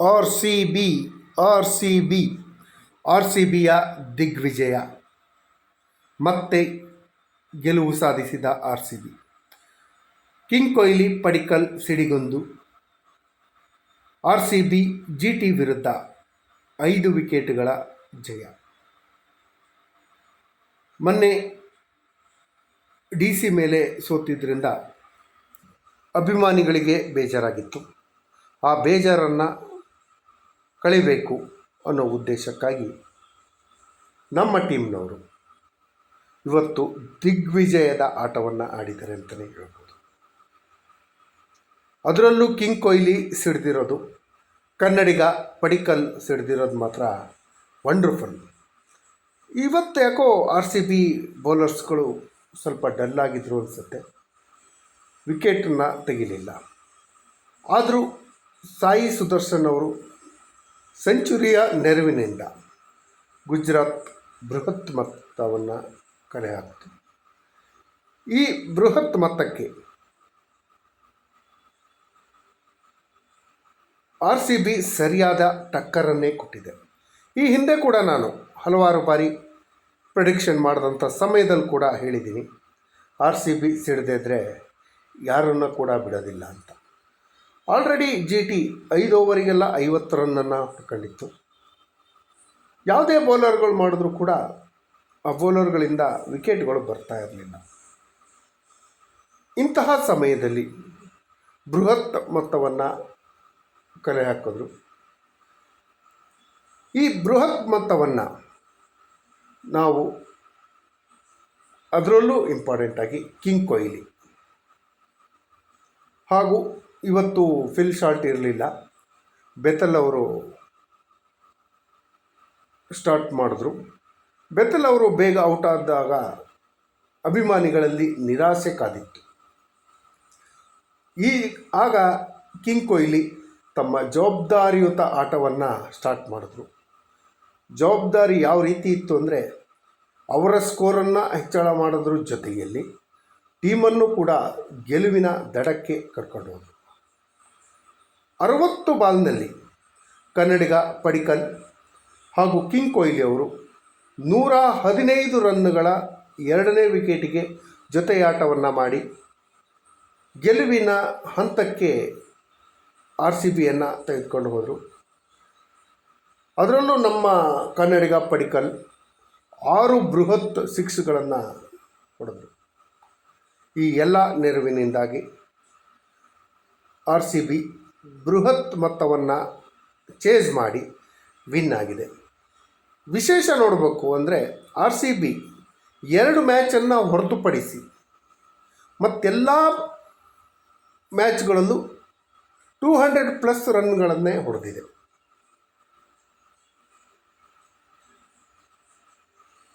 R C B R C B R C ಬಿಯ ದಿಗ್ವಿಜಯ. ಮತ್ತೆ ಗೆಲುವು ಸಾಧಿಸಿದ R C B. King Kohli Padikkal ಸಿಡಿಗೊಂದು. R C B G T ವಿರುದ್ಧ 5 ವಿಕೆಟ್ಗಳ ಜಯ. ಮೊನ್ನೆ ಡಿ ಸಿ ಮೇಲೆ ಸೋತಿದ್ದರಿಂದ ಅಭಿಮಾನಿಗಳಿಗೆ ಬೇಜಾರಾಗಿತ್ತು. ಆ ಬೇಜಾರನ್ನು ಕಳಿಬೇಕು ಅನ್ನೋ ಉದ್ದೇಶಕ್ಕಾಗಿ ನಮ್ಮ ಟೀಮ್ನವರು ಇವತ್ತು ದಿಗ್ವಿಜಯದ ಆಟವನ್ನು ಆಡಿದ್ದಾರೆ ಅಂತಲೇ ಹೇಳ್ಬೋದು. ಅದರಲ್ಲೂ ಕಿಂಗ್ ಕೊಹ್ಲಿ ಸಿಡಿದಿರೋದು, ಕನ್ನಡಿಗ ಪಡಿಕ್ಕಲ್ ಸಿಡಿದಿರೋದು ಮಾತ್ರ ವಂಡರ್ಫುಲ್. ಇವತ್ತು ಯಾಕೋ ಆರ್ ಸಿ ಬಿ ಬೌಲರ್ಸ್ಗಳು ಸ್ವಲ್ಪ ಡಲ್ಲಾಗಿದ್ದರು ಅನಿಸುತ್ತೆ, ವಿಕೆಟನ್ನು ತೆಗಿಲಿಲ್ಲ. ಆದರೂ ಸಾಯಿ ಸುದರ್ಶನ್ ಅವರು ಸೆಂಚುರಿಯ ನೆರವಿನಿಂದ ಗುಜರಾತ್ ಬೃಹತ್ ಮೊತ್ತವನ್ನು ಕಲೆ ಹಾಕಿತು. ಈ ಬೃಹತ್ ಮೊತ್ತಕ್ಕೆ ಆರ್ ಸಿ ಬಿ ಸರಿಯಾದ ಟಕ್ಕರನ್ನೇ ಕೊಟ್ಟಿದೆ. ಈ ಹಿಂದೆ ಕೂಡ ನಾನು ಹಲವಾರು ಬಾರಿ ಪ್ರೆಡಿಕ್ಷನ್ ಮಾಡಿದಂಥ ಸಮಯದಲ್ಲಿ ಕೂಡ ಹೇಳಿದ್ದೀನಿ, ಆರ್ ಸಿ ಬಿ ಸಿಡಿದಿದ್ರೆ ಯಾರನ್ನು ಕೂಡ ಬಿಡೋದಿಲ್ಲ ಅಂತ. Already G T 5 ಓವರಿಗೆಲ್ಲ 50 ರನ್ನನ್ನು ಪಡ್ಕೊಂಡಿತ್ತು. ಯಾವುದೇ ಬೌಲರ್ಗಳು ಮಾಡಿದ್ರೂ ಕೂಡ ಆ ಬೌಲರ್ಗಳಿಂದ ವಿಕೆಟ್ಗಳು ಬರ್ತಾ ಇರಲಿಲ್ಲ. ಇಂತಹ ಸಮಯದಲ್ಲಿ ಬೃಹತ್ ಮೊತ್ತವನ್ನು ಕಲೆ ಹಾಕಿದ್ರು. ಈ ಬೃಹತ್ ಮೊತ್ತವನ್ನು ನಾವು ಅದರಲ್ಲೂ ಇಂಪಾರ್ಟೆಂಟಾಗಿ ಕಿಂಗ್ ಕೊಹ್ಲಿ ಹಾಗೂ ಇವತ್ತು ಫಿಲ್ ಶಾರ್ಟ್ ಇರಲಿಲ್ಲ, ಬೆತಲ್ ಅವರು ಸ್ಟಾರ್ಟ್ ಮಾಡಿದ್ರು. ಬೆತಲ್ ಅವರು ಬೇಗ ಔಟ್ ಆದಾಗ ಅಭಿಮಾನಿಗಳಲ್ಲಿ ನಿರಾಸೆ ಕಾದಿತ್ತು. ಆಗ ಕಿಂಗ್ ಕೊಹ್ಲಿ ತಮ್ಮ ಜವಾಬ್ದಾರಿಯುತ ಆಟವನ್ನು ಸ್ಟಾರ್ಟ್ ಮಾಡಿದ್ರು. ಜವಾಬ್ದಾರಿ ಯಾವ ರೀತಿ ಇತ್ತು ಅಂದರೆ, ಅವರ ಸ್ಕೋರನ್ನು ಹೆಚ್ಚಳ ಮಾಡೋದ್ರ ಜೊತೆಯಲ್ಲಿ ಟೀಮನ್ನು ಕೂಡ ಗೆಲುವಿನ ದಡಕ್ಕೆ ಕರ್ಕೊಂಡು ಹೋದರು. 60 ಬಾಲ್ನಲ್ಲಿ ಕನ್ನಡಿಗ ಪಡಿಕ್ಕಲ್ ಹಾಗೂ ಕಿಂಗ್ ಕೊಹ್ಲಿ ಅವರು 115 ರನ್ನುಗಳ 2ನೇ ವಿಕೆಟಿಗೆ ಜೊತೆಯಾಟವನ್ನು ಮಾಡಿ ಗೆಲುವಿನ ಹಂತಕ್ಕೆ ಆರ್ ಸಿ ಬಿಯನ್ನು ತೆಗೆದುಕೊಂಡು ಹೋದರು. ಅದರಲ್ಲೂ ನಮ್ಮ ಕನ್ನಡಿಗ ಪಡಿಕ್ಕಲ್ 6 ಬೃಹತ್ ಸಿಕ್ಸ್ಗಳನ್ನು ಹೊಡೆದರು. ಈ ಎಲ್ಲ ನೆರವಿನಿಂದಾಗಿ ಆರ್ ಸಿ ಬಿ ಬೃಹತ್ ಮೊತ್ತವನ್ನು ಚೇಸ್ ಮಾಡಿ ವಿನ್ ಆಗಿದೆ. ವಿಶೇಷ ನೋಡಬೇಕು ಅಂದರೆ, ಆರ್ ಸಿ ಬಿ 2 ಮ್ಯಾಚನ್ನು ಹೊರತುಪಡಿಸಿ ಮತ್ತೆಲ್ಲ ಮ್ಯಾಚ್ಗಳಲ್ಲೂ 200+ ರನ್ಗಳನ್ನೇ ಹೊಡೆದಿದೆ.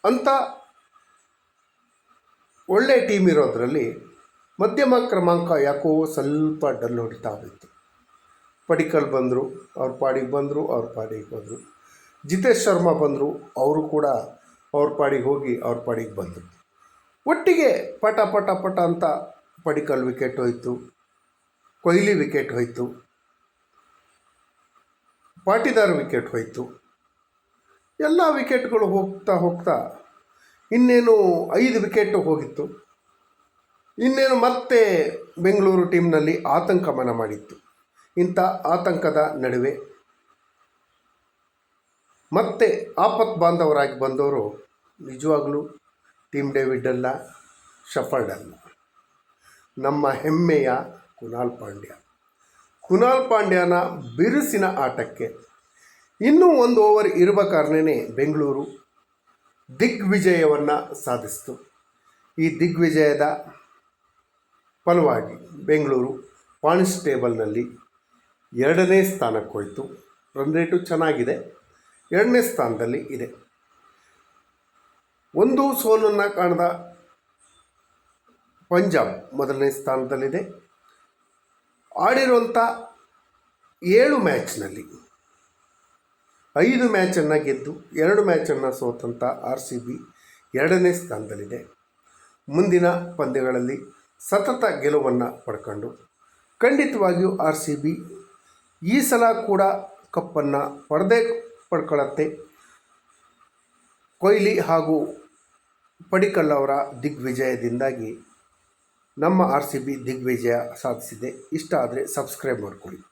ಅಂಥ ಒಳ್ಳೆ ಟೀಮ್ ಇರೋದರಲ್ಲಿ ಮಧ್ಯಮ ಕ್ರಮಾಂಕ ಯಾಕೋ ಸ್ವಲ್ಪ ಡಲ್ ಹೊಡಿತಾ ಹೋಯಿತು. ಪಡಿಕ್ಕಲ್ ಬಂದರು, ಅವ್ರ ಪಾಡಿಗೆ ಬಂದರು, ಅವ್ರ ಪಾಡಿಗೆ ಹೋದರು. ಜಿತೇಶ್ ಶರ್ಮಾ ಬಂದರು, ಅವರು ಕೂಡ ಅವ್ರ ಪಾಡಿಗೆ ಹೋಗಿ ಅವ್ರ ಪಾಡಿಗೆ ಬಂದರು. ಒಟ್ಟಿಗೆ ಪಟ ಪಟ ಪಟ ಅಂತ ಪಡಿಕ್ಕಲ್ ವಿಕೆಟ್ ಹೋಯಿತು, ಕೊಹ್ಲಿ ವಿಕೆಟ್ ಹೋಯಿತು, ಪಾಟಿದಾರ್ ವಿಕೆಟ್ ಹೋಯಿತು. ಎಲ್ಲ ವಿಕೆಟ್ಗಳು ಹೋಗ್ತಾ ಹೋಗ್ತಾ ಇನ್ನೇನು 5 ವಿಕೆಟ್ ಹೋಗಿತ್ತು. ಇನ್ನೇನು ಮತ್ತೆ ಬೆಂಗಳೂರು ಟೀಮ್ನಲ್ಲಿ ಆತಂಕ ಮನ ಮಾಡಿತ್ತು. ಇಂಥ ಆತಂಕದ ನಡುವೆ ಮತ್ತೆ ಆಪತ್ ಬಾಂಧವರಾಗಿ ಬಂದವರು ನಿಜವಾಗಲೂ ಟೀಮ್ ಡೇವಿಡ್ ಅಲ್ಲ, ಶಫರ್ಡ್ ಅಲ್ಲ, ನಮ್ಮ ಹೆಮ್ಮೆಯ ಕುನಾಲ್ ಪಾಂಡ್ಯ. ಕುನಾಲ್ ಪಾಂಡ್ಯನ ಬಿರುಸಿನ ಆಟಕ್ಕೆ ಇನ್ನೂ 1 ಓವರ್ ಇರಬೇಕಾದ್ರೆ ಬೆಂಗಳೂರು ದಿಗ್ವಿಜಯವನ್ನು ಸಾಧಿಸಿತು. ಈ ದಿಗ್ವಿಜಯದ ಫಲವಾಗಿ ಬೆಂಗಳೂರು ಪಾಯಿಂಟ್ಸ್ ಟೇಬಲ್ನಲ್ಲಿ 2ನೇ ಸ್ಥಾನಕ್ಕೆ ಹೋಯಿತು. ರನ್ ರೇಟು ಚೆನ್ನಾಗಿದೆ, 2ನೇ ಸ್ಥಾನದಲ್ಲಿ ಇದೆ. ಒಂದು ಸೋಲನ್ನು ಕಾಣದ ಪಂಜಾಬ್ 1ನೇ ಸ್ಥಾನದಲ್ಲಿದೆ. ಆಡಿರುವಂಥ 7 ಮ್ಯಾಚ್ನಲ್ಲಿ 5 ಮ್ಯಾಚನ್ನು ಗೆದ್ದು 2 ಮ್ಯಾಚನ್ನು ಸೋತಂಥ ಆರ್ ಸಿ ಬಿ 2ನೇ ಸ್ಥಾನದಲ್ಲಿದೆ. ಮುಂದಿನ ಪಂದ್ಯಗಳಲ್ಲಿ ಸತತ ಗೆಲುವನ್ನು ಪಡ್ಕೊಂಡು ಖಂಡಿತವಾಗಿಯೂ ಆರ್ ಸಿ ಬಿ ಈ ಸಲ ಕೂಡ ಕಪ್ಪನ್ನು ಪಡ್ಕೊಳ್ಳುತ್ತೆ. ಕೊಹ್ಲಿ ಹಾಗೂ ಪಡಿಕ್ಕಲ್ ಅವರ ದಿಗ್ವಿಜಯದಿಂದಾಗಿ ನಮ್ಮ RCB ದಿಗ್ವಿಜಯ ಸಾಧಿಸಿದೆ. ಇಷ್ಟ ಆದರೆ ಸಬ್ಸ್ಕ್ರೈಬ್ ಮಾಡ್ಕೊಳ್ಳಿ.